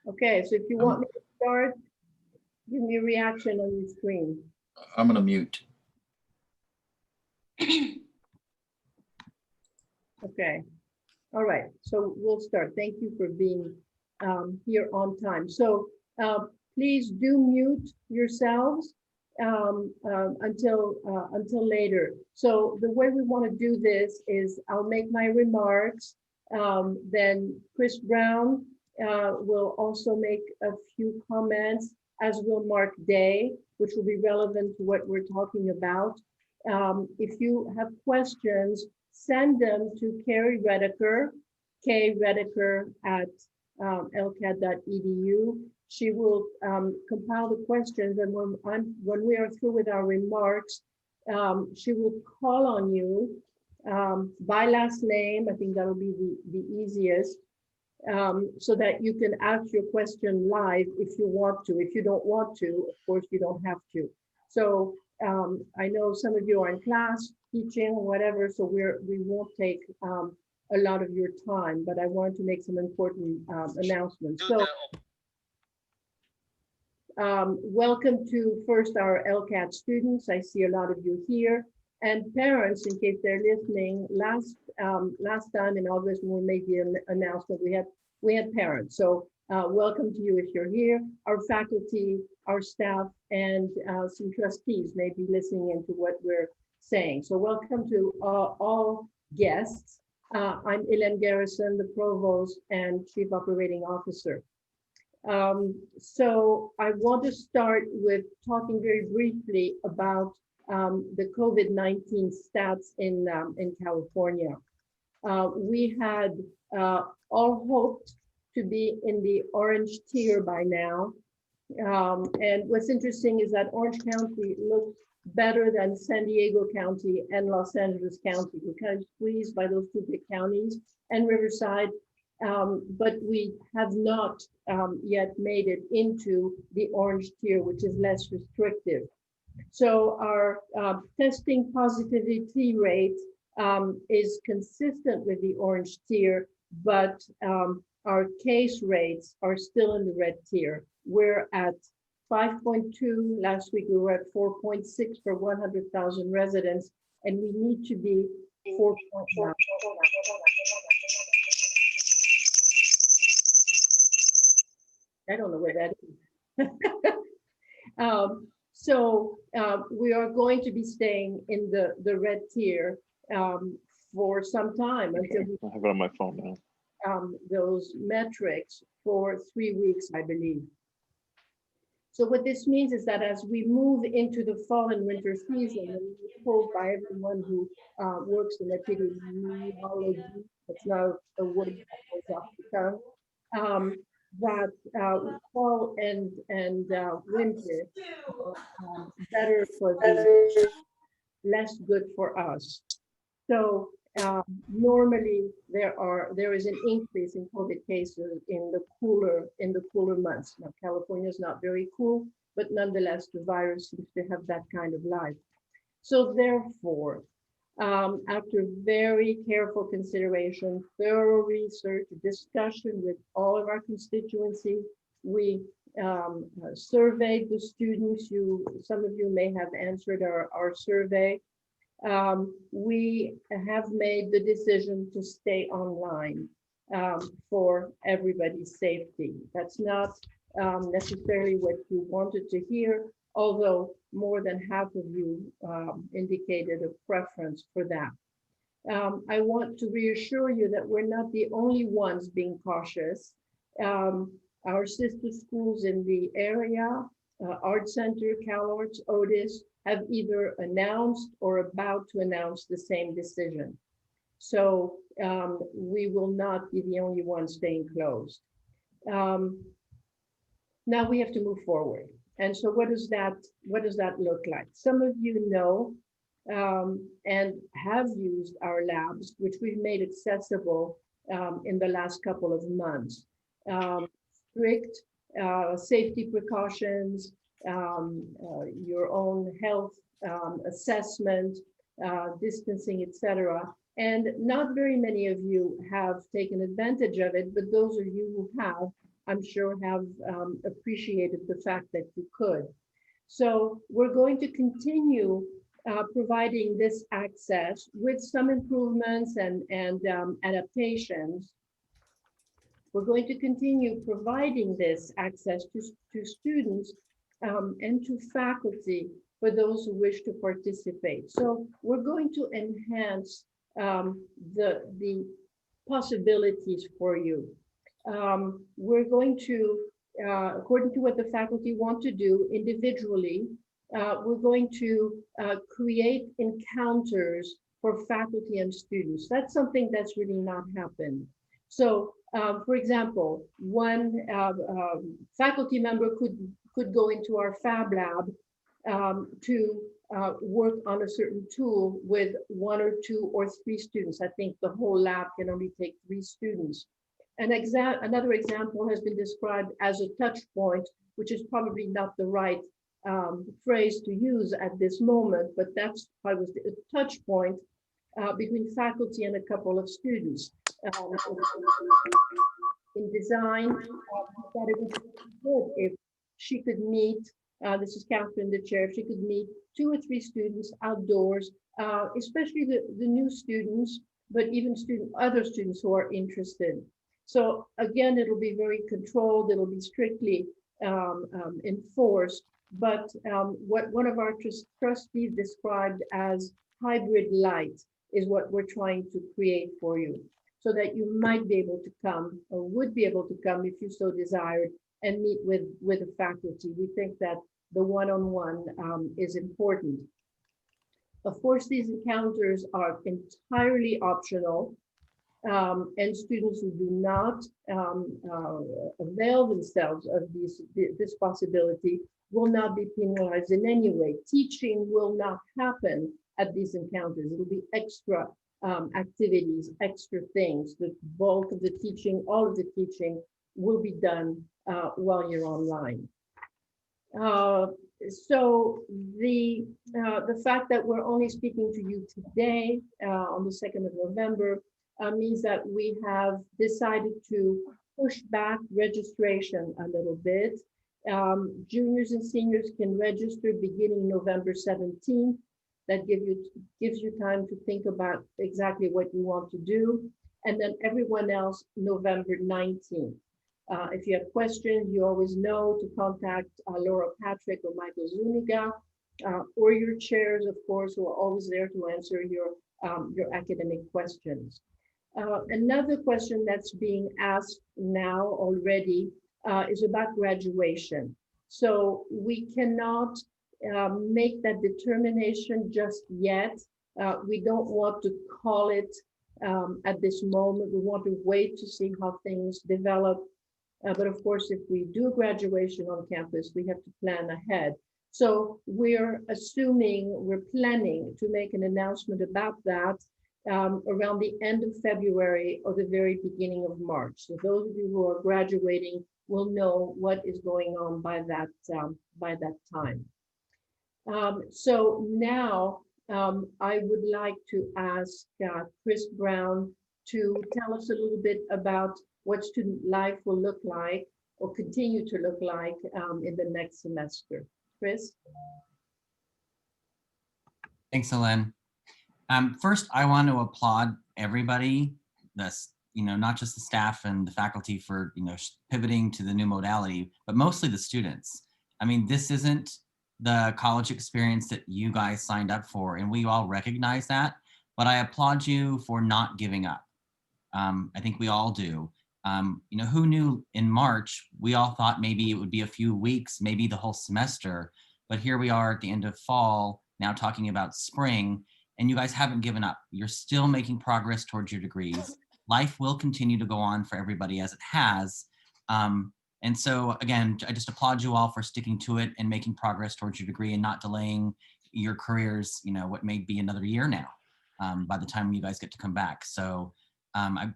Okay, so if you want me to start, give me a reaction on your screen. I'm gonna mute. Okay, all right, so we'll start. Thank you for being here on time. So please do mute yourselves until later. So the way we want to do this is I'll make my remarks, then Chris Brown will also make a few comments, as will Mark Day, which will be relevant to what we're talking about. If you have questions, send them to Carrie Redeker, kredeker@lcat.edu. She will compile the questions, and when we are through with our remarks, she will call on you by last name. I think that'll be the easiest, so that you can ask your question live if you want to. If you don't want to, of course, you don't have to. So I know some of you are in class, teaching, whatever, so we won't take a lot of your time, but I wanted to make some important announcements. So welcome to first our LCAT students. I see a lot of you here, and parents, in case they're listening. Last time in August when we made the announcement, we had parents. So welcome to you if you're here. Our faculty, our staff, and some trustees may be listening into what we're saying. So welcome to all guests. I'm Hélène Garrison, the Provost and Chief Operating Officer. So I want to start with talking very briefly about the COVID-19 stats in California. We had all hoped to be in the orange tier by now. And what's interesting is that Orange County looks better than San Diego County and Los Angeles County. We're kind of squeezed by those two big counties and Riverside, but we have not yet made it into the orange tier, which is less restrictive. So our testing positivity rate is consistent with the orange tier, but our case rates are still in the red tier. We're at 5.2. Last week we were at 4.6 for 100,000 residents, and we need to be 4.9. I don't know where that is. So we are going to be staying in the red tier for some time until I have it on my phone now. Those metrics for 3 weeks, I believe. So what this means is that as we move into the fall and winter season, and we're told by everyone who works in epidemiology, that's not a word that goes off the tongue, that fall and winter are better for the less good for us. So normally there is an increase in COVID cases in the cooler months. Now California is not very cool, but nonetheless the virus seems to have that kind of life. So therefore, after very careful consideration, thorough research, discussion with all of our constituency, we surveyed the students. Some of you may have answered our survey. We have made the decision to stay online for everybody's safety. That's not necessarily what you wanted to hear, although more than half of you indicated a preference for that. I want to reassure you that we're not the only ones being cautious. Our sister schools in the area, Art Center, CalArts, Otis, have either announced or about to announce the same decision. So we will not be the only ones staying closed. Now we have to move forward. And so what does that look like? Some of you know and have used our labs, which we've made accessible in the last couple of months. Strict safety precautions, your own health assessment, distancing, etc. And not very many of you have taken advantage of it, but those of you who have I'm sure have appreciated the fact that you could. So we're going to continue providing this access with some improvements and adaptations. We're going to continue providing this access to students and to faculty for those who wish to participate. So we're going to enhance the possibilities for you. We're going to, according to what the faculty want to do individually, we're going to create encounters for faculty and students. That's something that's really not happened. So, for example, one faculty member could go into our Fab Lab to work on a certain tool with 1 or 2 or 3 students. I think the whole lab can only take 3 students. Another example has been described as a touch point, which is probably not the right phrase to use at this moment, but that's how it was a touch point between faculty and a couple of students. In design, that it would be good if she could meet, this is Catherine, the chair, if she could meet 2 or 3 students outdoors, especially the new students, but even other students who are interested. So again, it'll be very controlled, it'll be strictly enforced, but what one of our trustees described as hybrid light is what we're trying to create for you, so that you might be able to come or would be able to come if you so desired and meet with the faculty. We think that the one-on-one is important. Of course, these encounters are entirely optional, and students who do not avail themselves of this possibility will not be penalized in any way. Teaching will not happen at these encounters. It'll be extra activities, extra things. The bulk of the teaching, all of the teaching will be done while you're online. So the fact that we're only speaking to you today on the 2nd of November means that we have decided to push back registration a little bit. Juniors and seniors can register beginning November 17th. That gives you time to think about exactly what you want to do. And then everyone else, November 19th. If you have questions, you always know to contact Laura Patrick or Michael Zuniga, or your chairs, of course, who are always there to answer your academic questions. Another question that's being asked now already is about graduation. So we cannot make that determination just yet. We don't want to call it at this moment. We want to wait to see how things develop. But of course, if we do graduation on campus, we have to plan ahead. So we're planning to make an announcement about that around the end of February or the very beginning of March. So those of you who are graduating will know what is going on by that time. So now I would like to ask Chris Brown to tell us a little bit about what student life will look like or continue to look like in the next semester. Chris? Thanks, Hélène. First, I want to applaud everybody, not just the staff and the faculty for pivoting to the new modality, but mostly the students. I mean, this isn't the college experience that you guys signed up for, and we all recognize that, but I applaud you for not giving up. I think we all do. Who knew in March, we all thought maybe it would be a few weeks, maybe the whole semester, but here we are at the end of fall, now talking about spring, and you guys haven't given up. You're still making progress towards your degrees. Life will continue to go on for everybody as it has. And so again, I just applaud you all for sticking to it and making progress towards your degree and not delaying your careers, what may be another year now by the time you guys get to come back. So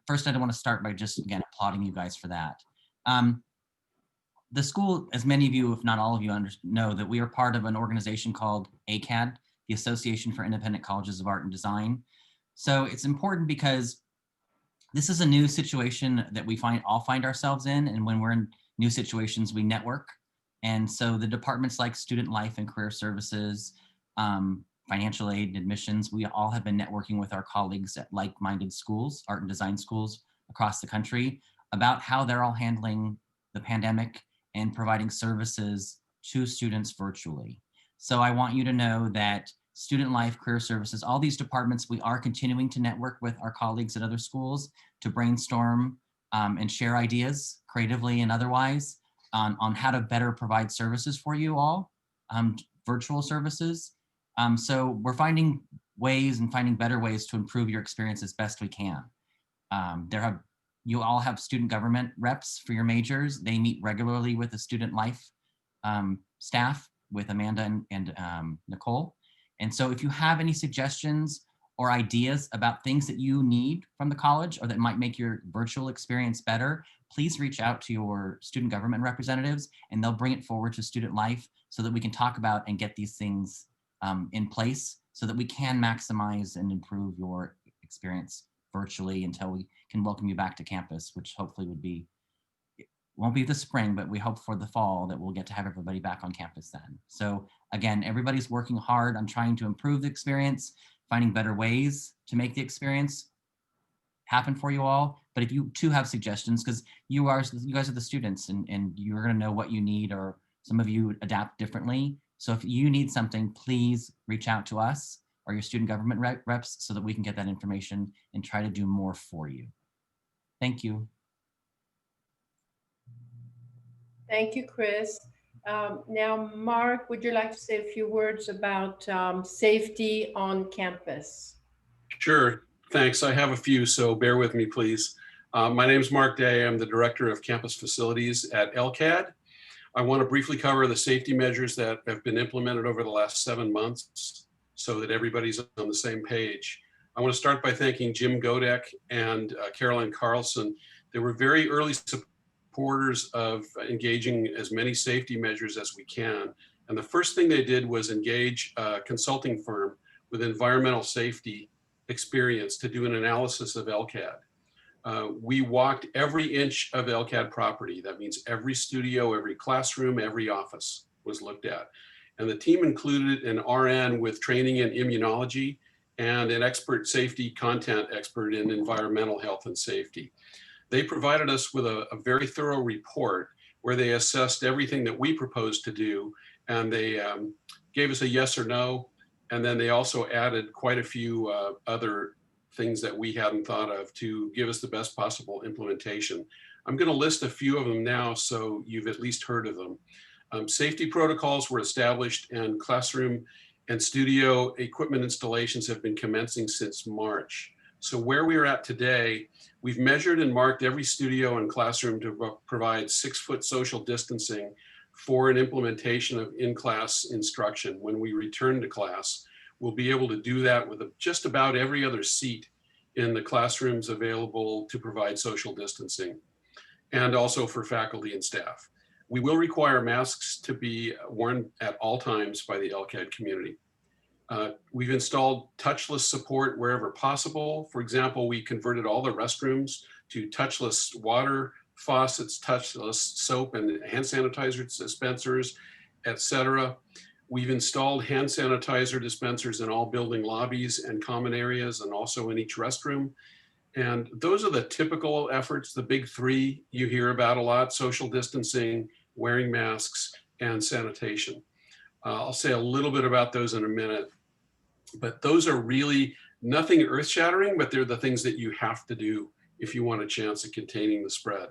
first, I want to start by just, again, applauding you guys for that. The school, as many of you, if not all of you, know that we are part of an organization called ACAD, the Association for Independent Colleges of Art and Design. So it's important because This is a new situation that we all find ourselves in. And when we're in new situations, we network. And so the departments like Student Life and Career Services, financial aid and admissions, we all have been networking with our colleagues at like-minded schools, art and design schools across the country, about how they're all handling the pandemic and providing services to students virtually. So I want you to know that Student Life, Career Services, all these departments, we are continuing to network with our colleagues at other schools to brainstorm and share ideas creatively and otherwise on how to better provide services for you all, virtual services. So we're finding ways and finding better ways to improve your experience as best we can. You all have student government reps for your majors. They meet regularly with the Student Life staff with Amanda and Nicole. And so if you have any suggestions or ideas about things that you need from the college or that might make your virtual experience better, please reach out to your student government representatives and they'll bring it forward to Student Life so that we can talk about and get these things in place so that we can maximize and improve your experience virtually until we can welcome you back to campus, which hopefully won't be the spring, but we hope for the fall that we'll get to have everybody back on campus then. So again, everybody's working hard on trying to improve the experience, finding better ways to make the experience happen for you all. But if you too have suggestions, because you guys are the students and you're gonna know what you need, or some of you adapt differently. So if you need something, please reach out to us or your student government reps so that we can get that information and try to do more for you. Thank you. Thank you, Chris. Now, Mark, would you like to say a few words about safety on campus? Sure, thanks. I have a few, so bear with me, please. My name is Mark Day. I'm the Director of Campus Facilities at LCAD. I want to briefly cover the safety measures that have been implemented over the last 7 months so that everybody's on the same page. I want to start by thanking Jim Godek and Caroline Carlson. They were very early supporters of engaging as many safety measures as we can. And the first thing they did was engage a consulting firm with environmental safety experience to do an analysis of LCAD. We walked every inch of LCAD property. That means every studio, every classroom, every office was looked at. And the team included an RN with training in immunology and an expert safety content expert in environmental health and safety. They provided us with a very thorough report where they assessed everything that we proposed to do, and they gave us a yes or no. And then they also added quite a few other things that we hadn't thought of to give us the best possible implementation. I'm going to list a few of them now so you've at least heard of them. Safety protocols were established and classroom and studio equipment installations have been commencing since March. So where we are at today, we've measured and marked every studio and classroom to provide 6-foot social distancing for an implementation of in-class instruction. When we return to class, we'll be able to do that with just about every other seat in the classrooms available to provide social distancing, and also for faculty and staff. We will require masks to be worn at all times by the LCAD community. We've installed touchless support wherever possible. For example, we converted all the restrooms to touchless water faucets, touchless soap and hand sanitizer dispensers, etc. We've installed hand sanitizer dispensers in all building lobbies and common areas and also in each restroom. And those are the typical efforts, the big three you hear about a lot: social distancing, wearing masks, and sanitation. I'll say a little bit about those in a minute, but those are really nothing earth-shattering, but they're the things that you have to do if you want a chance at containing the spread.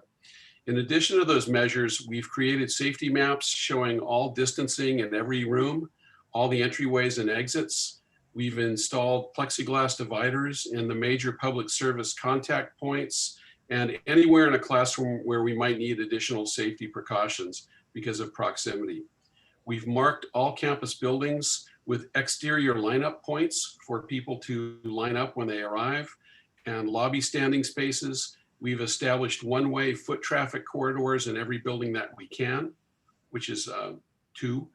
In addition to those measures, we've created safety maps showing all distancing in every room, all the entryways and exits. We've installed plexiglass dividers in the major public service contact points and anywhere in a classroom where we might need additional safety precautions because of proximity. We've marked all campus buildings with exterior lineup points for people to line up when they arrive, and lobby standing spaces. We've established one-way foot traffic corridors in every building that we can, which is 2.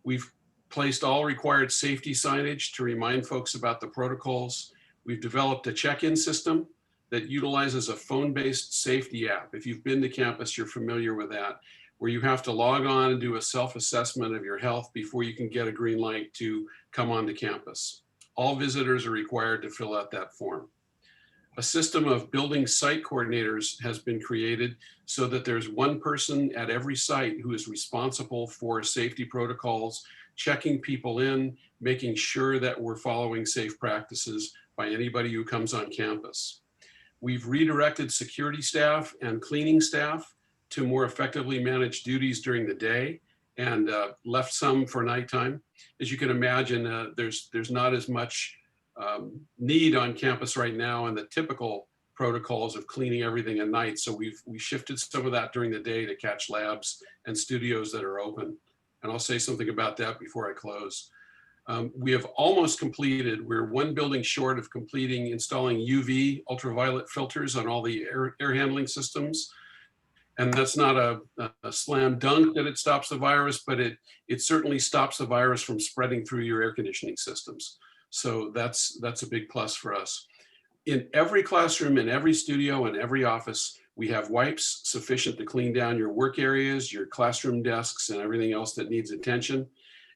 We've placed all required safety signage to remind folks about the protocols. We've developed a check-in system that utilizes a phone-based safety app. If you've been to campus, you're familiar with that, where you have to log on and do a self-assessment of your health before you can get a green light to come onto campus. All visitors are required to fill out that form. A system of building site coordinators has been created so that there's one person at every site who is responsible for safety protocols, checking people in, making sure that we're following safe practices by anybody who comes on campus. We've redirected security staff and cleaning staff to more effectively manage duties during the day and left some for nighttime. As you can imagine, there's not as much need on campus right now and the typical protocols of cleaning everything at night. So we shifted some of that during the day to catch labs and studios that are open. And I'll say something about that before I close. We have almost completed, we're one building short of completing installing UV ultraviolet filters on all the air handling systems. And that's not a slam dunk that it stops the virus, but it certainly stops the virus from spreading through your air conditioning systems. So that's a big plus for us. In every classroom, in every studio, in every office, we have wipes sufficient to clean down your work areas, your classroom desks, and everything else that needs attention.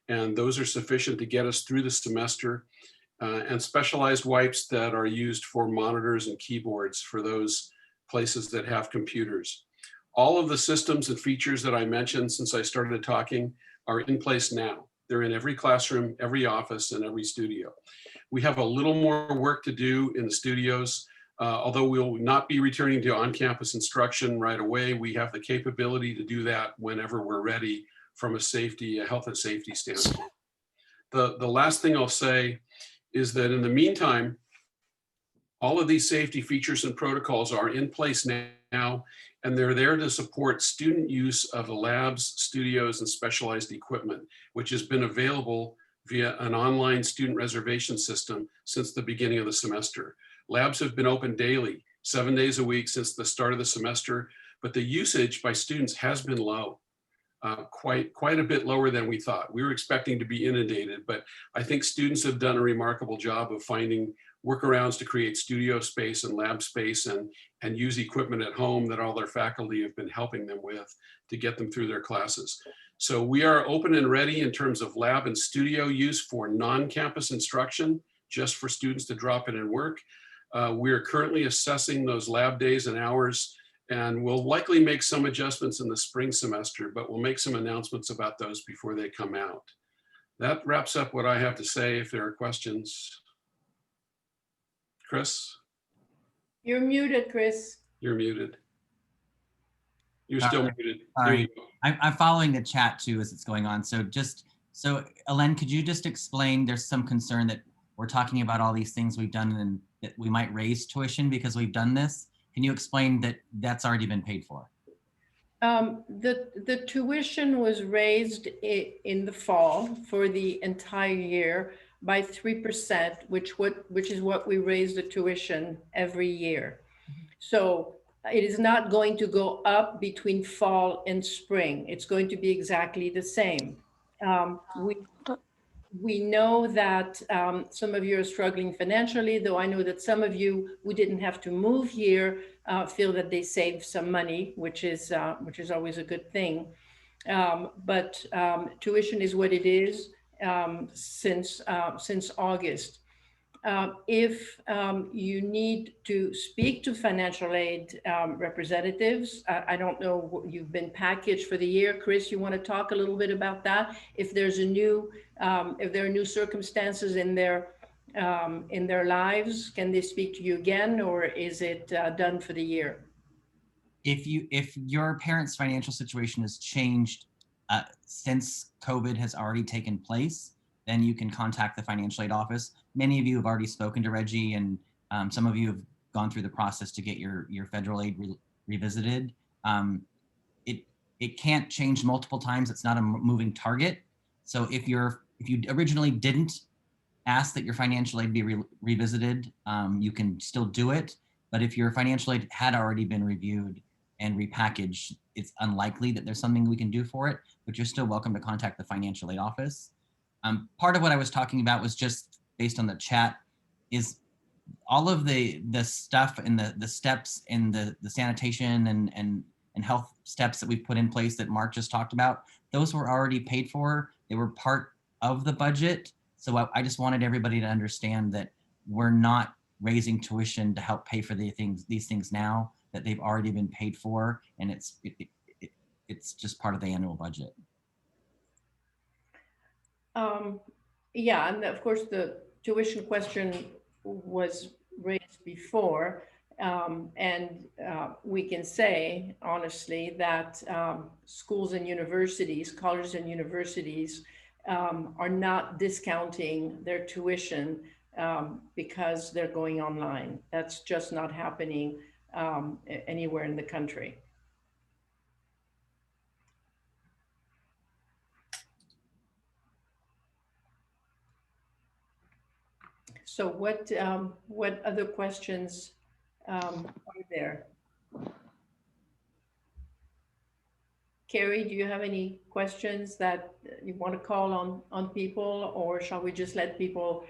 And those are sufficient to get us through the semester, and specialized wipes that are used for monitors and keyboards for those places that have computers. All of the systems and features that I mentioned since I started talking are in place now. They're in every classroom, every office, and every studio. We have a little more work to do in the studios. Although we'll not be returning to on-campus instruction right away, we have the capability to do that whenever we're ready from a health and safety standpoint. The last thing I'll say is that in the meantime, all of these safety features and protocols are in place now, and they're there to support student use of the labs, studios, and specialized equipment, which has been available via an online student reservation system since the beginning of the semester. Labs have been open daily, 7 days a week since the start of the semester, but the usage by students has been low, quite a bit lower than we thought. We were expecting to be inundated, but I think students have done a remarkable job of finding workarounds to create studio space and lab space and use equipment at home that all their faculty have been helping them with to get them through their classes. So we are open and ready in terms of lab and studio use for non-campus instruction, just for students to drop in and work. We are currently assessing those lab days and hours, and we'll likely make some adjustments in the spring semester, but we'll make some announcements about those before they come out. That wraps up what I have to say. If there are questions. Chris? You're muted, Chris. You're muted. You're still muted. Sorry. I'm following the chat too as it's going on. So Ellen, could you just explain, there's some concern that we're talking about all these things we've done and that we might raise tuition because we've done this. Can you explain that that's already been paid for? The tuition was raised in the fall for the entire year by 3%, which is what we raise the tuition every year. So it is not going to go up between fall and spring. It's going to be exactly the same. We know that some of you are struggling financially, though I know that some of you who didn't have to move here feel that they saved some money, which is always a good thing. But tuition is what it is since August. If you need to speak to financial aid representatives, I don't know what you've been packaged for the year. Chris, you want to talk a little bit about that? If there's if there are new circumstances in their lives, can they speak to you again, or is it done for the year? If your parents' financial situation has changed since COVID has already taken place, then you can contact the financial aid office. Many of you have already spoken to Reggie, and some of you have gone through the process to get your federal aid revisited. It can't change multiple times. It's not a moving target. So if you originally didn't ask that your financial aid be revisited, you can still do it. But if your financial aid had already been reviewed and repackaged, it's unlikely that there's something we can do for it, but you're still welcome to contact the financial aid office. Part of what I was talking about was just based on the chat, is all of the stuff and the steps and the sanitation and health steps that we've put in place that Mark just talked about, those were already paid for. They were part of the budget. So I just wanted everybody to understand that we're not raising tuition to help pay for these things now, that they've already been paid for, and it's just part of the annual budget. Yeah, and of course, the tuition question was raised before. And we can say honestly that schools and universities, colleges and universities are not discounting their tuition because they're going online. That's just not happening anywhere in the country. So what other questions are there? Carrie, do you have any questions that you want to call on people, or shall we just let people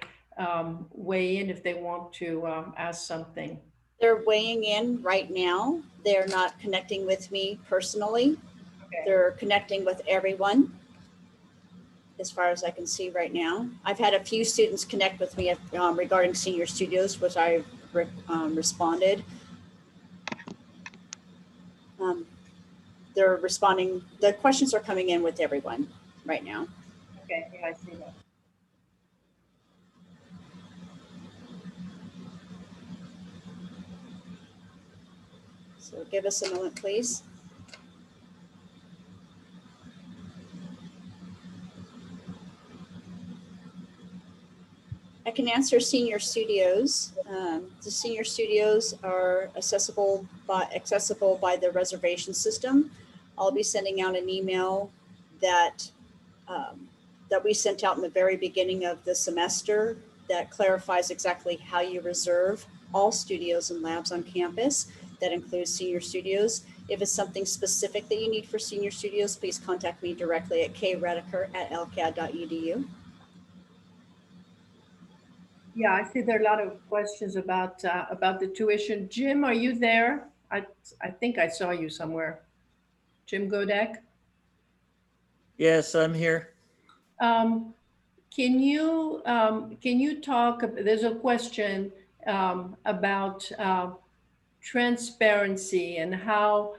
weigh in if they want to ask something? They're weighing in right now. They're not connecting with me personally. Okay. They're connecting with everyone, as far as I can see right now. I've had a few students connect with me regarding Senior Studios, which I responded. They're responding. The questions are coming in with everyone right now. Okay, yeah, I see that. So give us a moment, please. I can answer Senior Studios. The Senior Studios are accessible by the reservation system. I'll be sending out an email that we sent out in the very beginning of the semester that clarifies exactly how you reserve all studios and labs on campus. That includes Senior Studios. If it's something specific that you need for Senior Studios, please contact me directly at kredeker@lcad.edu. Yeah, I see there are a lot of questions about the tuition. Jim, are you there? I think I saw you somewhere. Jim Godek? Yes, I'm here. Can you talk, there's a question about transparency and how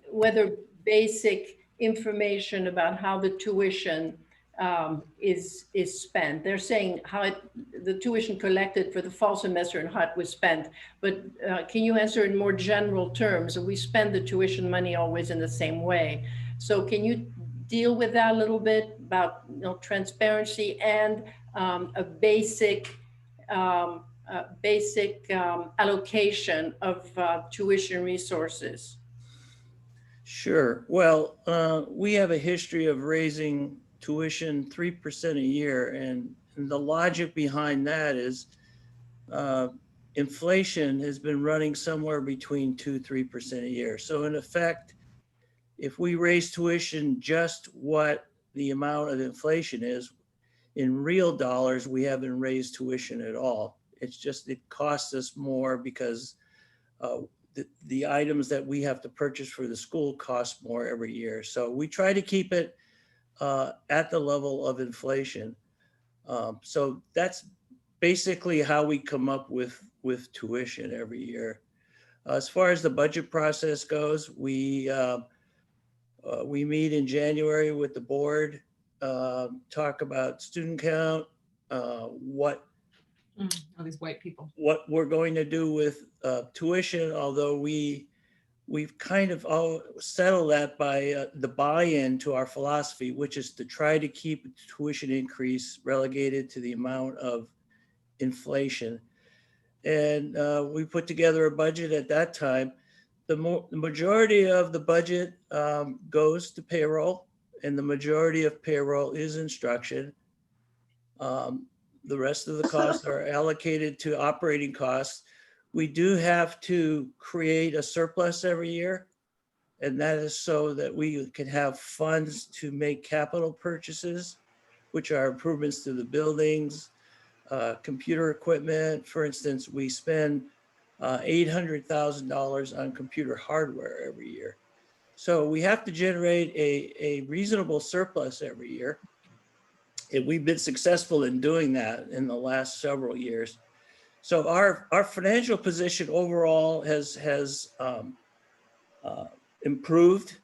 whether basic information about how the tuition is spent. They're saying how the tuition collected for the fall semester and how it was spent. But can you answer in more general terms? We spend the tuition money always in the same way. So can you deal with that a little bit about transparency and a basic allocation of tuition resources? Sure. Well, we have a history of raising tuition 3% a year. And the logic behind that is inflation has been running somewhere between 2-3% a year. So in effect, if we raise tuition just what the amount of inflation is, in real dollars, we haven't raised tuition at all. It's just, it costs us more because the items that we have to purchase for the school cost more every year. So we try to keep it at the level of inflation. So that's basically how we come up with tuition every year. As far as the budget process goes, we meet in January with the board, talk about student count, what all these white people. what we're going to do with tuition, although we've kind of all settled that by the buy-in to our philosophy, which is to try to keep tuition increase relegated to the amount of inflation. And we put together a budget at that time. The majority of the budget goes to payroll, and the majority of payroll is instruction. The rest of the costs are allocated to operating costs. We do have to create a surplus every year, and that is so that we can have funds to make capital purchases, which are improvements to the buildings, computer equipment. For instance, we spend $800,000 on computer hardware every year. So we have to generate a reasonable surplus every year. And we've been successful in doing that in the last several years. So our financial position overall has improved,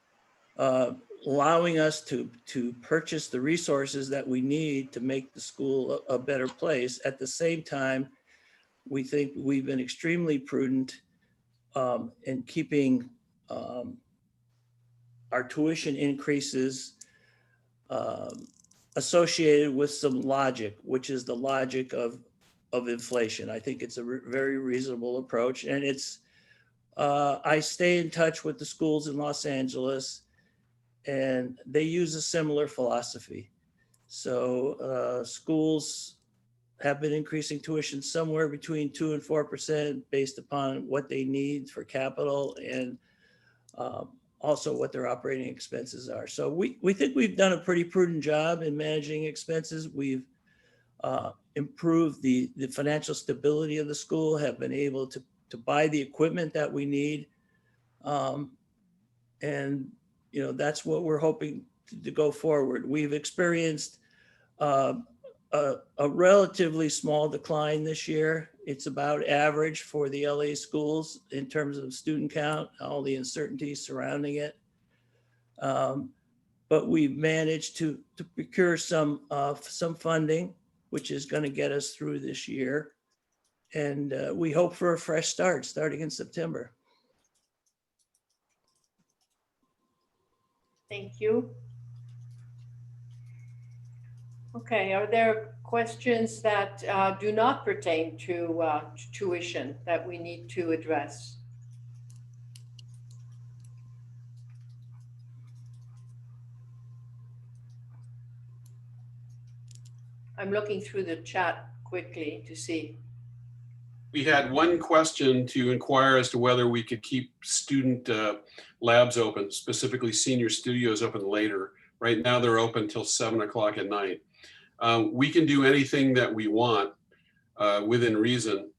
allowing us to purchase the resources that we need to make the school a better place. At the same time, we think we've been extremely prudent in keeping our tuition increases associated with some logic, which is the logic of inflation. I think it's a very reasonable approach, and it's I stay in touch with the schools in Los Angeles, and they use a similar philosophy. So schools have been increasing tuition somewhere between 2% and 4% based upon what they need for capital and also what their operating expenses are. So we think we've done a pretty prudent job in managing expenses. We've improved the financial stability of the school, have been able to buy the equipment that we need. And, you know, that's what we're hoping to go forward. We've experienced a relatively small decline this year. It's about average for the LA schools in terms of student count, all the uncertainties surrounding it. But we've managed to procure some funding, which is going to get us through this year. And we hope for a fresh start starting in September. Thank you. Okay, are there questions that do not pertain to tuition that we need to address? I'm looking through the chat quickly to see. We had one question to inquire as to whether we could keep student labs open, specifically senior studios open later. Right now they're open till 7 o'clock at night. We can do anything that we want within reason,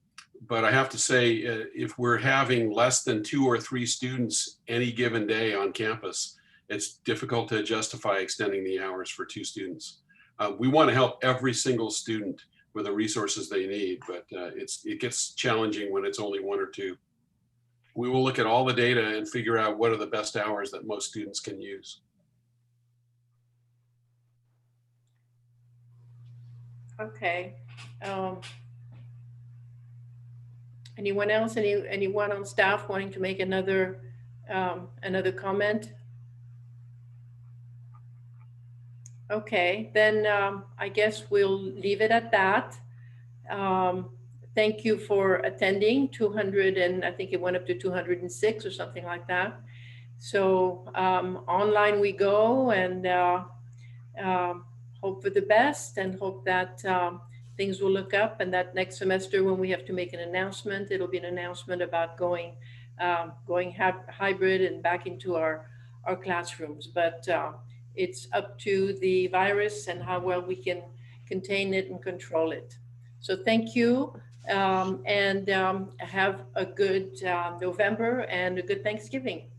but I have to say, if we're having less than 2 or 3 students any given day on campus, it's difficult to justify extending the hours for 2 students. We want to help every single student with the resources they need, but it gets challenging when it's only 1 or 2. We will look at all the data and figure out what are the best hours that most students can use. Okay. Anyone else? Anyone on staff wanting to make another comment? Okay, then I guess we'll leave it at that. Thank you for attending. 200 and I think it went up to 206 or something like that. So online we go, and hope for the best, and hope that things will look up, and that next semester when we have to make an announcement, it'll be an announcement about going hybrid and back into our classrooms. But it's up to the virus and how well we can contain it and control it. So thank you, and have a good November and a good Thanksgiving.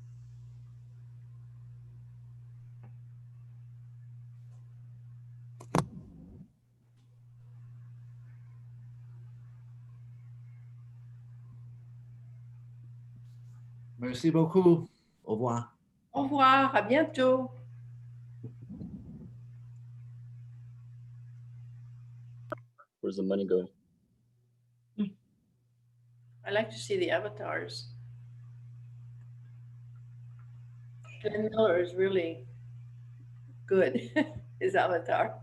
Merci beaucoup. Au revoir. Au revoir, à bientôt. Where's the money going? I like to see the avatars. Glenn Miller is really good, his avatar.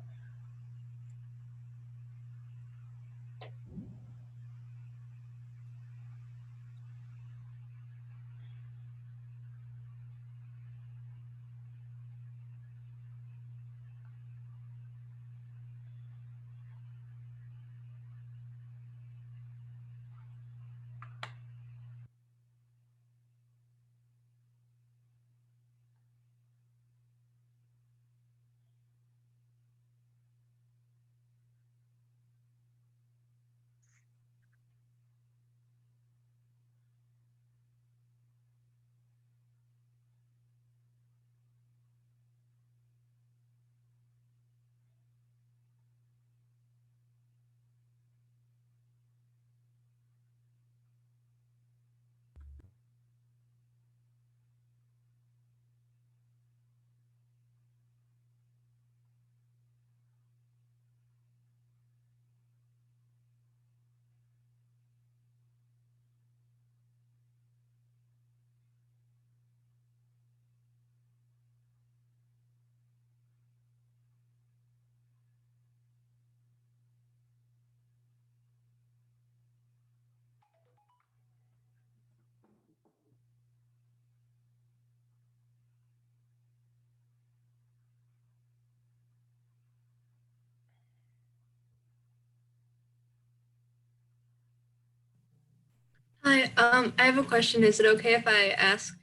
Hi, I have a question. Is it okay if I ask?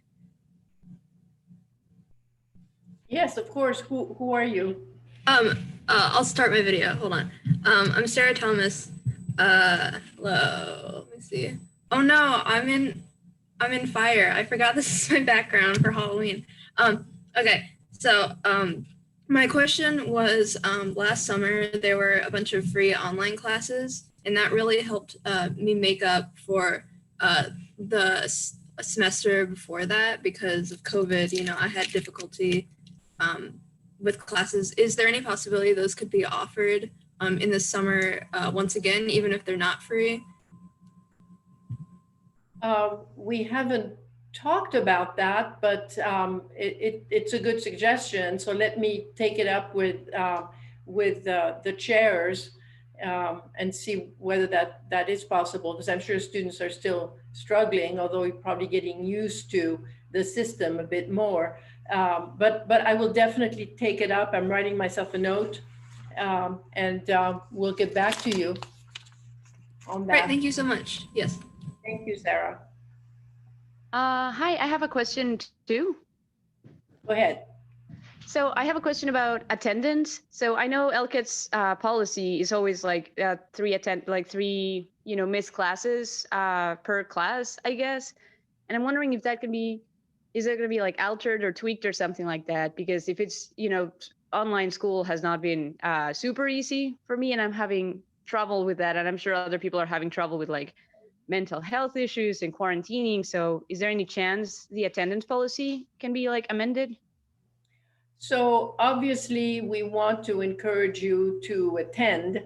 Yes, of course. Who are you? I'll start my video. Hold on. I'm Sarah Thomas. Hello. Let me see. Oh no, I'm in fire. I forgot this is my background for Halloween. Okay. So, my question was, last summer there were a bunch of free online classes, and that really helped me make up for the semester before that because of COVID. You know, I had difficulty with classes. Is there any possibility those could be offered in the summer once again, even if they're not free? We haven't talked about that, but it's a good suggestion. So let me take it up with the chairs and see whether that is possible, because I'm sure students are still struggling, although you're probably getting used to the system a bit more. But I will definitely take it up. I'm writing myself a note, and we'll get back to you on Great, that. thank you so much. Yes. Thank you, Sarah. Hi, I have a question too. Go ahead. So I have a question about attendance. So I know LCAT's policy is always like three missed classes per class, I guess. And I'm wondering if that can be, is it going to be like altered or tweaked or something like that? Because if it's, online school has not been super easy for me, and I'm having trouble with that, and I'm sure other people are having trouble with like mental health issues and quarantining. So is there any chance the attendance policy can be like amended? So obviously, we want to encourage you to attend,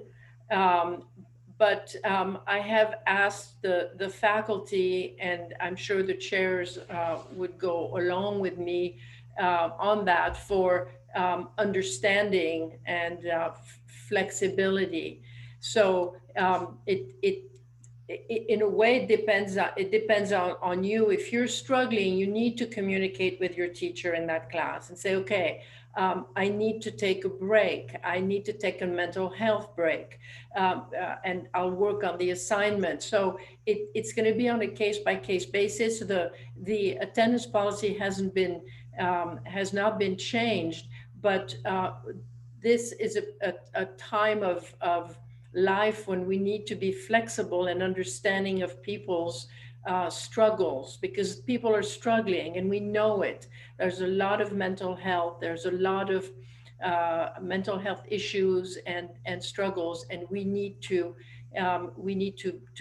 but I have asked the faculty, and I'm sure the chairs would go along with me on that for understanding and flexibility. So in a way, it depends on you. If you're struggling, you need to communicate with your teacher in that class and say, okay, I need to take a break. I need to take a mental health break, and I'll work on the assignment. So it's going to be on a case-by-case basis. The attendance policy has not been changed, but this is a time of life when we need to be flexible and understanding of people's struggles, because people are struggling and we know it. There's a lot of mental health. There's a lot of mental health issues and struggles, and we need to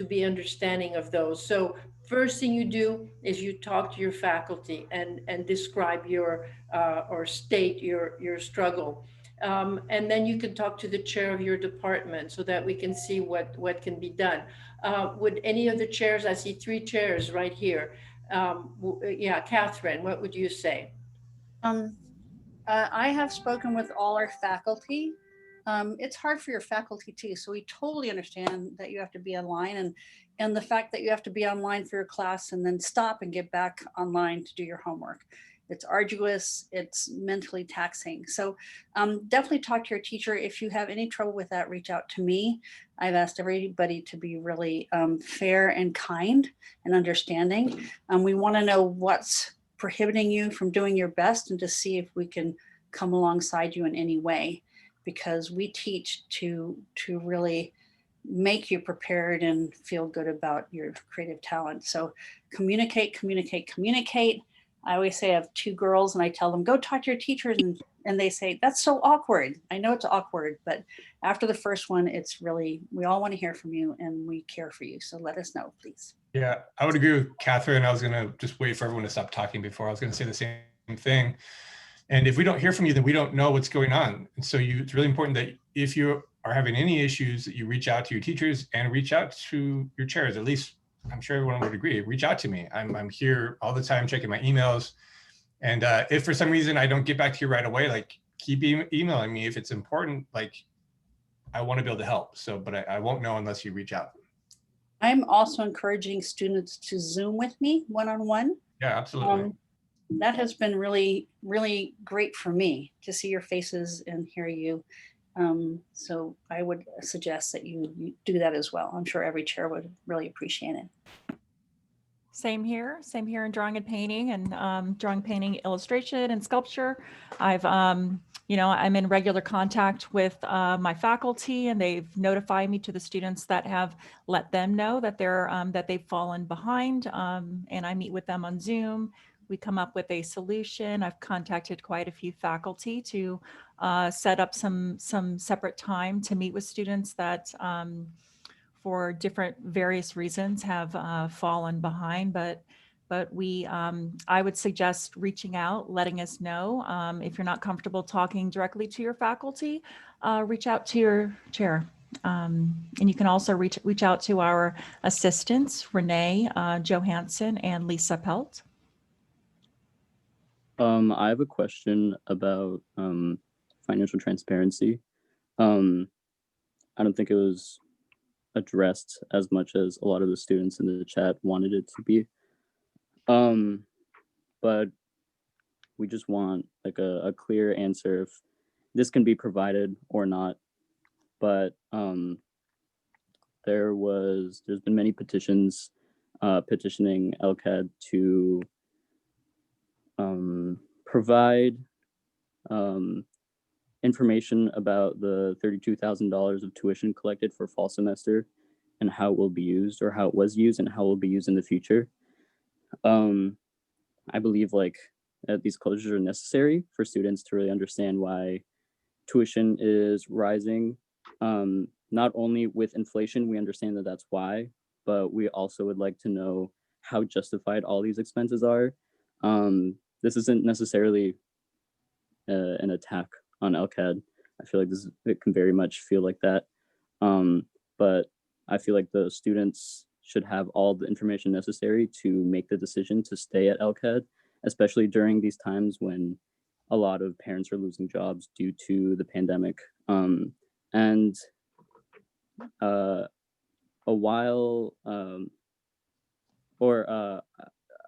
be understanding of those. So first thing you do is you talk to your faculty and describe your or state your struggle. And then you can talk to the chair of your department so that we can see what can be done. Would any of the chairs, I see 3 chairs right here. Yeah, Catherine, what would you say? I have spoken with all our faculty. It's hard for your faculty too, so we totally understand that you have to be online, and the fact that you have to be online for your class and then stop and get back online to do your homework. It's arduous, it's mentally taxing. So definitely talk to your teacher. If you have any trouble with that, reach out to me. I've asked everybody to be really fair and kind and understanding. We want to know what's prohibiting you from doing your best and to see if we can come alongside you in any way, because we teach to really make you prepared and feel good about your creative talent. So communicate, communicate, communicate. I always say I have 2 girls and I tell them, go talk to your teachers. And they say, that's so awkward. I know it's awkward, but after the first one, it's really, we all want to hear from you and we care for you. So let us know, please. Yeah, I would agree with Catherine. I was going to just wait for everyone to stop talking before I was going to say the same thing. And if we don't hear from you, then we don't know what's going on. And so it's really important that if you are having any issues, that you reach out to your teachers and reach out to your chairs. At least I'm sure everyone would agree. Reach out to me. I'm here all the time checking my emails. And if for some reason I don't get back to you right away, like keep emailing me if it's important. Like I want to be able to help. So, but I won't know unless you reach out. I'm also encouraging students to Zoom with me one-on-one. Yeah, absolutely. That has been really, really great for me to see your faces and hear you. So I would suggest that you do that as well. I'm sure every chair would really appreciate it. Same here in drawing and painting, and drawing, painting, illustration, and sculpture. I've, I'm in regular contact with my faculty, and they've notified me to the students that have let them know that that they've fallen behind, and I meet with them on Zoom. We come up with a solution. I've contacted quite a few faculty to set up some separate time to meet with students that for different various reasons have fallen behind, but we I would suggest reaching out, letting us know. If you're not comfortable talking directly to your faculty, reach out to your chair. And you can also reach out to our assistants, Renee Johansson and Lisa Pelt. I have a question about financial transparency. I don't think it was addressed as much as a lot of the students in the chat wanted it to be. But we just want like a clear answer if this can be provided or not. But there's been many petitions petitioning LCAD to provide information about the $32,000 of tuition collected for fall semester and how it will be used, or how it was used and how it will be used in the future. I believe like these closures are necessary for students to really understand why tuition is rising. Not only with inflation, we understand that that's why, but we also would like to know how justified all these expenses are. This isn't necessarily an attack on LCAD. I feel like it can very much feel like that. But I feel like the students should have all the information necessary to make the decision to stay at LCAD, especially during these times when a lot of parents are losing jobs due to the pandemic. I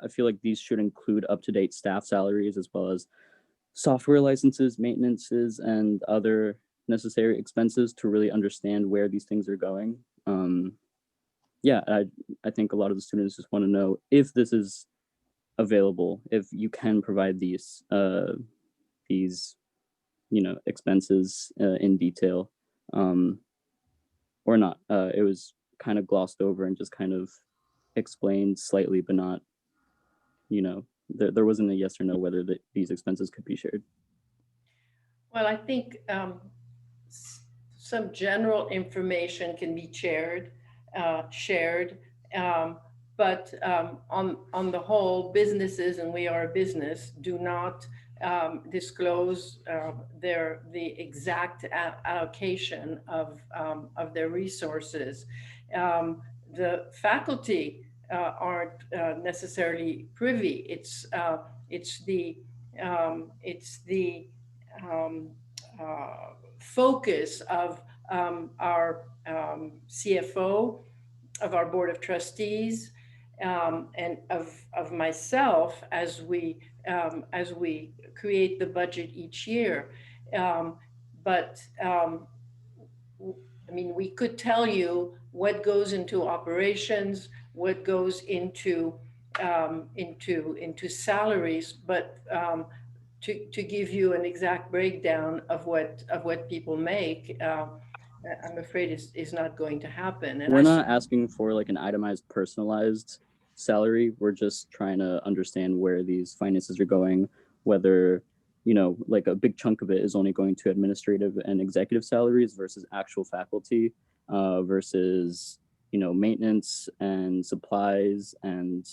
feel like these should include up-to-date staff salaries, as well as software licenses, maintenances, and other necessary expenses to really understand where these things are going. I think a lot of the students just want to know if this is available, if you can provide these expenses in detail, or not. It was kind of glossed over and just kind of explained slightly, but not, there wasn't a yes or no whether these expenses could be shared. Well, I think some general information can be shared, but on the whole, businesses, and we are a business, do not disclose the exact allocation of their resources. The faculty aren't necessarily privy. It's the focus of our CFO, of our board of trustees, and of myself as we create the budget each year. We could tell you what goes into operations, what goes into salaries, but to give you an exact breakdown of what people make, I'm afraid is not going to happen. And we're not asking for like an itemized, personalized salary. We're just trying to understand where these finances are going, whether, like a big chunk of it is only going to administrative and executive salaries versus actual faculty, versus, maintenance and supplies and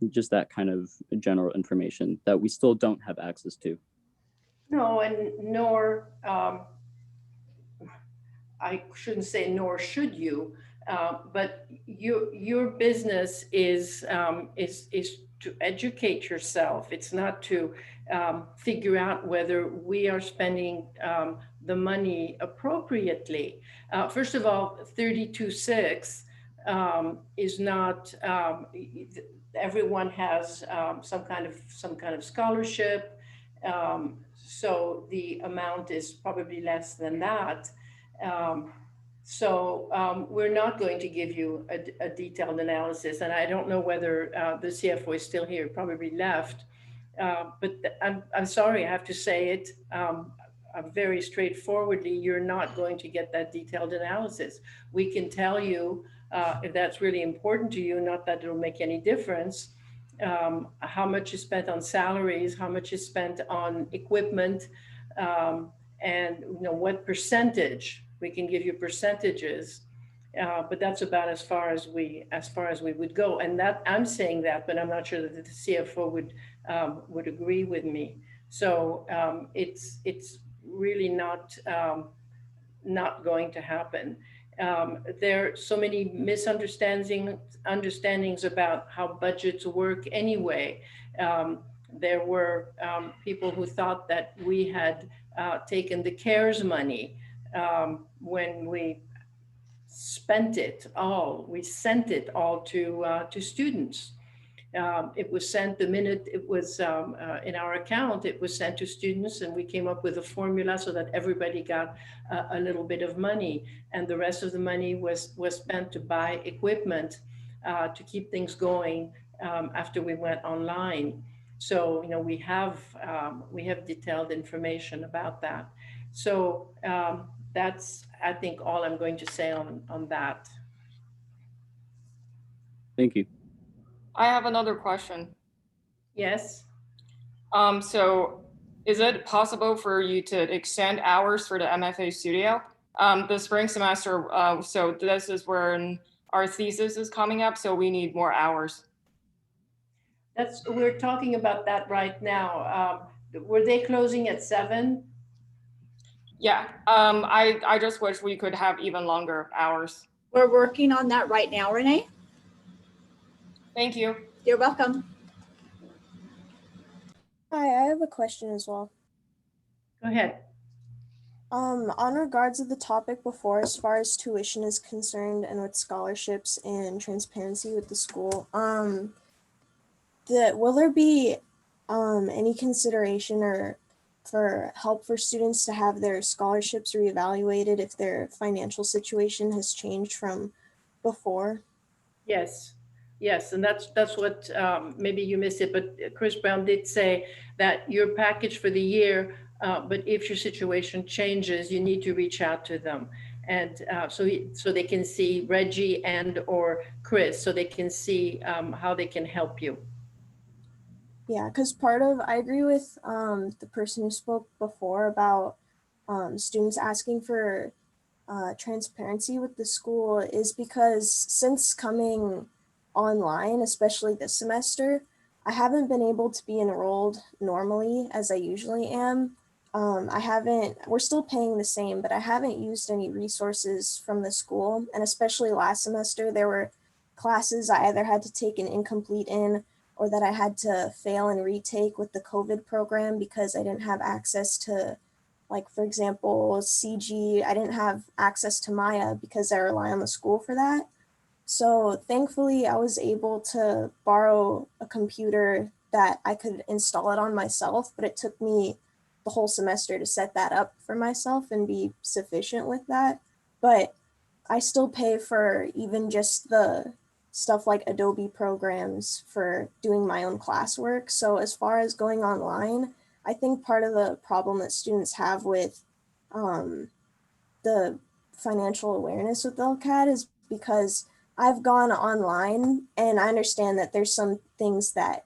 just that kind of general information that we still don't have access to. No, and nor, I shouldn't say nor should you, but your business is to educate yourself. It's not to figure out whether we are spending the money appropriately. First of all, 32.6 is not. Everyone has some kind of scholarship, so the amount is probably less than that. So we're not going to give you a detailed analysis, and I don't know whether the CFO is still here, probably left. But I'm sorry, I have to say it very straightforwardly, you're not going to get that detailed analysis. We can tell you if that's really important to you, not that it'll make any difference, how much is spent on salaries, how much is spent on equipment, and what percentage. We can give you percentages, but that's about as far as we would go. And that I'm saying that, but I'm not sure that the CFO would agree with me. So it's really not going to happen. There are so many misunderstandings about how budgets work anyway. There were people who thought that we had taken the CARES money when we spent it all. We sent it all to students. It was sent the minute it was in our account, it was sent to students, and we came up with a formula so that everybody got a little bit of money, and the rest of the money was spent to buy equipment to keep things going after we went online. So we have detailed information about that. So that's, I think, all I'm going to say on that. Thank you. I have another question. Yes. So is it possible for you to extend hours for the MFA studio? The spring semester, so this is when our thesis is coming up, so we need more hours. We're talking about that right now. Were they closing at 7? Yeah, I just wish we could have even longer hours. We're working on that right now, Renee. Thank you. You're welcome. Hi, I have a question as well. Go ahead. On regards of the topic before, as far as tuition is concerned and with scholarships and transparency with the school, will there be any consideration or for help for students to have their scholarships reevaluated if their financial situation has changed from before? Yes. Yes, and that's what, maybe you missed it, but Chris Brown did say that your package for the year, but if your situation changes, you need to reach out to them. And so they can see Reggie and or Chris, so they can see how they can help you. Yeah, because I agree with the person who spoke before about students asking for transparency with the school is because since coming online, especially this semester, I haven't been able to be enrolled normally as I usually am. We're still paying the same, but I haven't used any resources from the school. And especially last semester, there were classes I either had to take an incomplete in or that I had to fail and retake with the COVID program because I didn't have access to, like, for example, CG. I didn't have access to Maya because I rely on the school for that. So thankfully, I was able to borrow a computer that I could install it on myself, but it took me the whole semester to set that up for myself and be sufficient with that. But I still pay for even just the stuff like Adobe programs for doing my own classwork. So as far as going online, I think part of the problem that students have with the financial awareness with LCAD is because I've gone online and I understand that there's some things that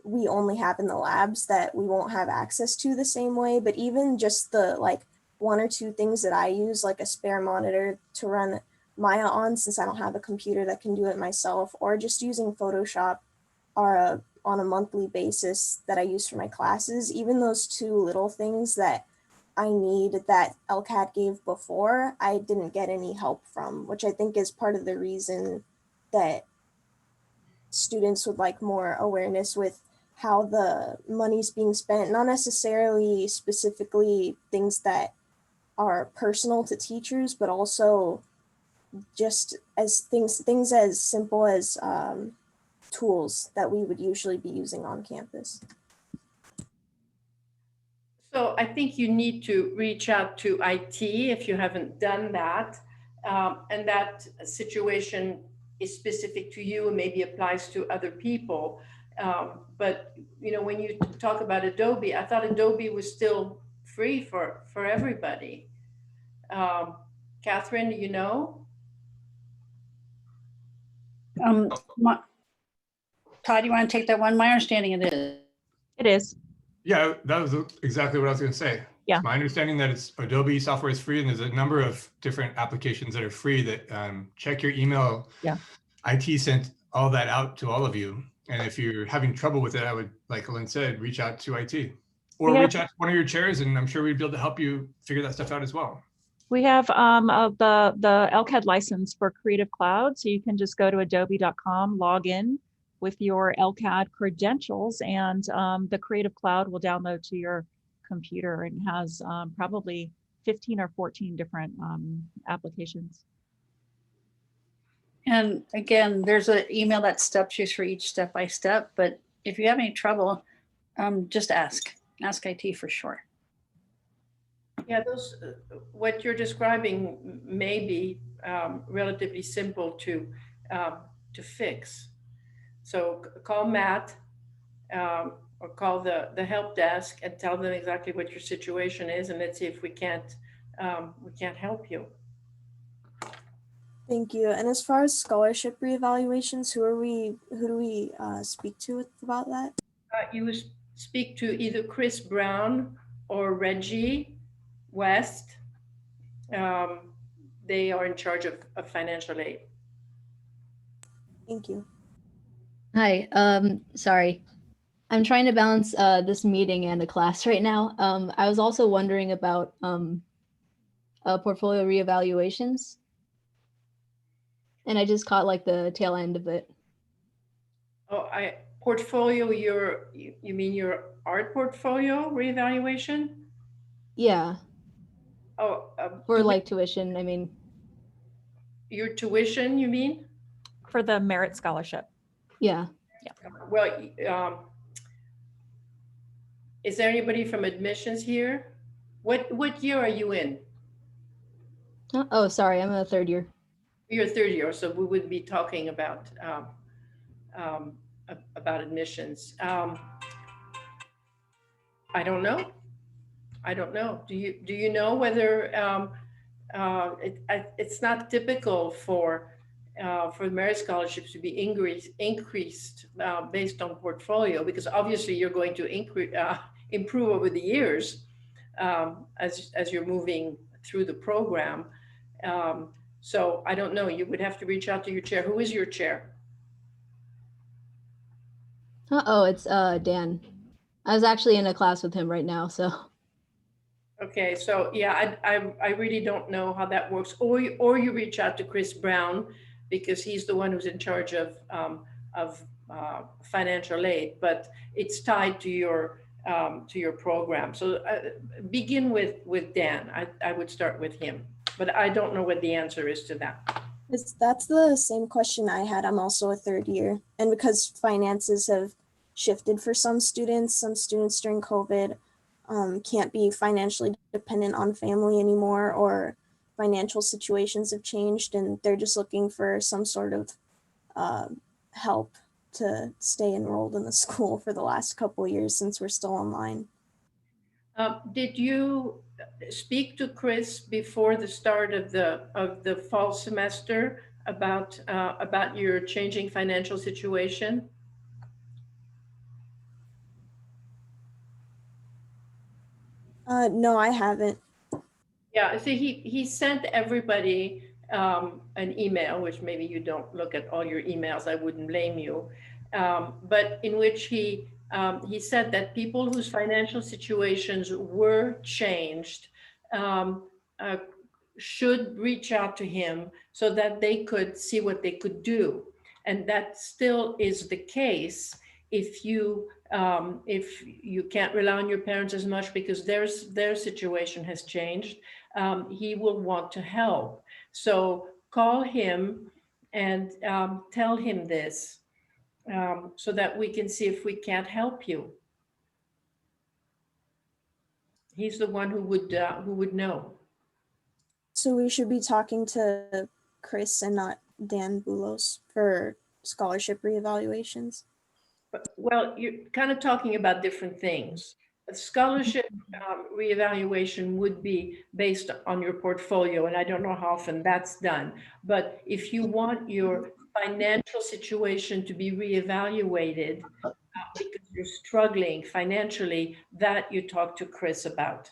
we only have in the labs that we won't have access to the same way, but even just the like 1 or 2 things that I use, like a spare monitor to run Maya on since I don't have a computer that can do it myself, or just using Photoshop are on a monthly basis that I use for my classes. Even those 2 little things that I need that LCAD gave before, I didn't get any help from, which I think is part of the reason that students would like more awareness with how the money's being spent, not necessarily specifically things that are personal to teachers, but also just as things as simple as tools that we would usually be using on campus. So I think you need to reach out to IT if you haven't done that. and that situation is specific to you and maybe applies to other people. But you know, when you talk about Adobe, I thought Adobe was still free for everybody. Catherine, do you know? Todd, you want to take that one? My understanding it is. It is. Yeah, that was exactly what I was going to say. Yeah. It's my understanding that it's Adobe software is free, and there's a number of different applications that are free that check your email. Yeah. IT sent all that out to all of you. And if you're having trouble with it, I would, like Lynn said, reach out to IT or reach out to one of your chairs, and I'm sure we'd be able to help you figure that stuff out as well. We have the LCAD license for Creative Cloud. So you can just go to adobe.com, log in with your LCAD credentials, and the Creative Cloud will download to your computer, and has probably 15 or 14 different applications. And again, there's an email that steps you through each step by step, but if you have any trouble, just ask IT for sure. Yeah, those, what you're describing may be relatively simple to fix. So call Matt or call the help desk and tell them exactly what your situation is, and let's see if we can't help you. Thank you. And as far as scholarship reevaluations, who do we speak to about that? You would speak to either Chris Brown or Reggie West. They are in charge of financial aid. Thank you. Hi, sorry. I'm trying to balance this meeting and a class right now. I was also wondering about portfolio reevaluations. And I just caught like the tail end of it. Oh, portfolio, you mean your art portfolio reevaluation? Yeah. Oh, For like tuition, I mean. Your tuition, you mean? For the merit scholarship. Yeah. Yeah. Well, is there anybody from admissions here? What year are you in? Oh, sorry, I'm a third year. You're third year, so we would be talking about admissions. I don't know. I don't know. Do you know whether it's not typical for merit scholarships to be increased based on portfolio, because obviously you're going to improve over the years as you're moving through the program. So I don't know. You would have to reach out to your chair. Who is your chair? Oh, it's Dan. I was actually in a class with him right now, so. Okay, so yeah, I really don't know how that works. Or you reach out to Chris Brown, because he's the one who's in charge of financial aid, but it's tied to your program. So begin with Dan. I would start with him, but I don't know what the answer is to that. That's the same question I had. I'm also a third year, and because finances have shifted for some students during COVID can't be financially dependent on family anymore, or financial situations have changed and they're just looking for some sort of help to stay enrolled in the school for the last couple of years since we're still online. Did you speak to Chris before the start of the fall semester about your changing financial situation? No, I haven't. Yeah, so he sent everybody an email, which maybe you don't look at all your emails, I wouldn't blame you, but in which he said that people whose financial situations were changed should reach out to him so that they could see what they could do. And that still is the case if you can't rely on your parents as much because their situation has changed. He will want to help. So call him and tell him this so that we can see if we can't help you. He's the one who would know. So we should be talking to Chris and not Dan Boulos for scholarship reevaluations. Well, you're kind of talking about different things. A scholarship reevaluation would be based on your portfolio, and I don't know how often that's done. But if you want your financial situation to be reevaluated because you're struggling financially, that you talk to Chris about.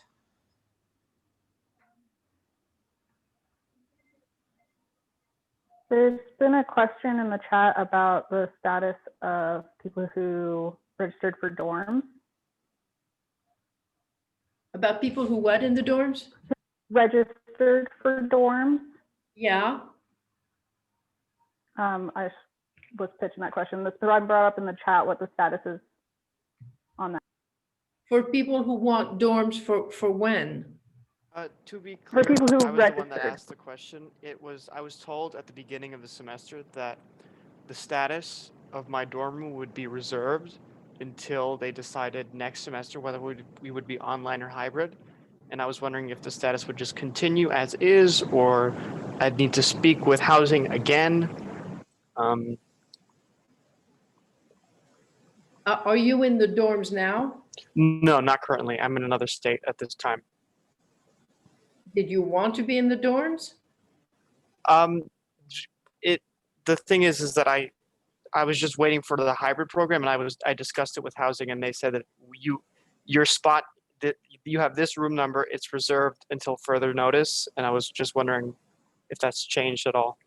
There's been a question in the chat about the status of people who registered for dorms. About people who what in the dorms? Registered for dorms. Yeah. I was pitching that question. This I brought up in the chat what the status is on that. For people who want dorms for when? To be For clear, people who I was the one that registered. asked the question. I was told at the beginning of the semester that the status of my dorm room would be reserved until they decided next semester whether we would be online or hybrid. And I was wondering if the status would just continue as is, or I'd need to speak with housing again. Are you in the dorms now? No, not currently. I'm in another state at this time. Did you want to be in the dorms? The thing is that I was just waiting for the hybrid program, and I discussed it with housing, and they said that your spot, that you have this room number, it's reserved until further notice. And I was just wondering if that's changed at all.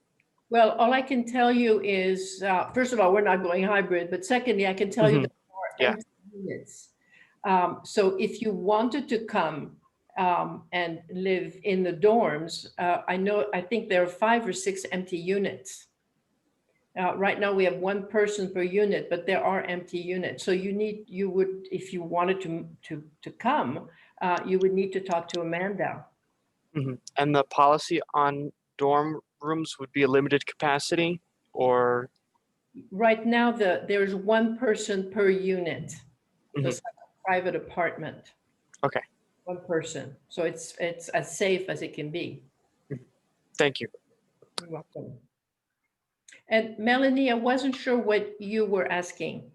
Well, all I can tell you is, first of all, we're not going hybrid, but secondly, I can tell you that there are empty units. So if you wanted to come and live in the dorms, I think there are 5 or 6 empty units. Right now we have 1 person per unit, but there are empty units. So you would, if you wanted to come, you would need to talk to Amanda. And the policy on dorm rooms would be a limited capacity, or? Right now, there's 1 person per unit. So it's like a private apartment. Okay. 1 person. So it's as safe as it can be. Thank you. You're welcome. And Melanie, I wasn't sure what you were asking.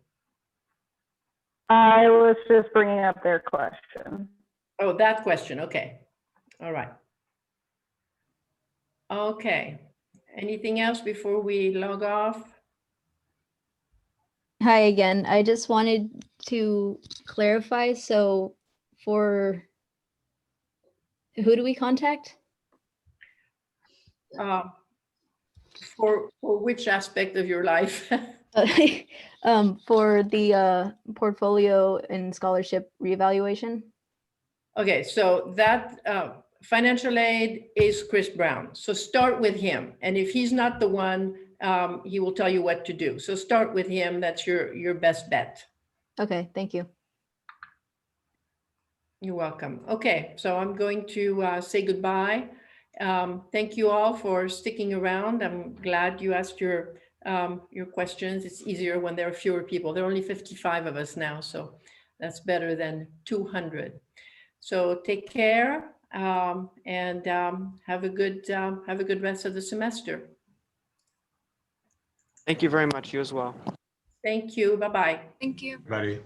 I was just bringing up their question. Oh, that question. Okay. All right. Okay. Anything else before we log off? Hi again. I just wanted to clarify. So for who do we contact? For which aspect of your life? For the portfolio and scholarship reevaluation. Okay, so that financial aid is Chris Brown. So start with him. And if he's not the one, he will tell you what to do. So start with him. That's your best bet. Okay, thank you. You're welcome. Okay, so I'm going to say goodbye. Thank you all for sticking around. I'm glad you asked your questions. It's easier when there are fewer people. There are only 55 of us now, so that's better than 200. So take care and have a good rest of the semester. Thank you very much. You as well. Thank you. Bye-bye. Thank you. Everybody.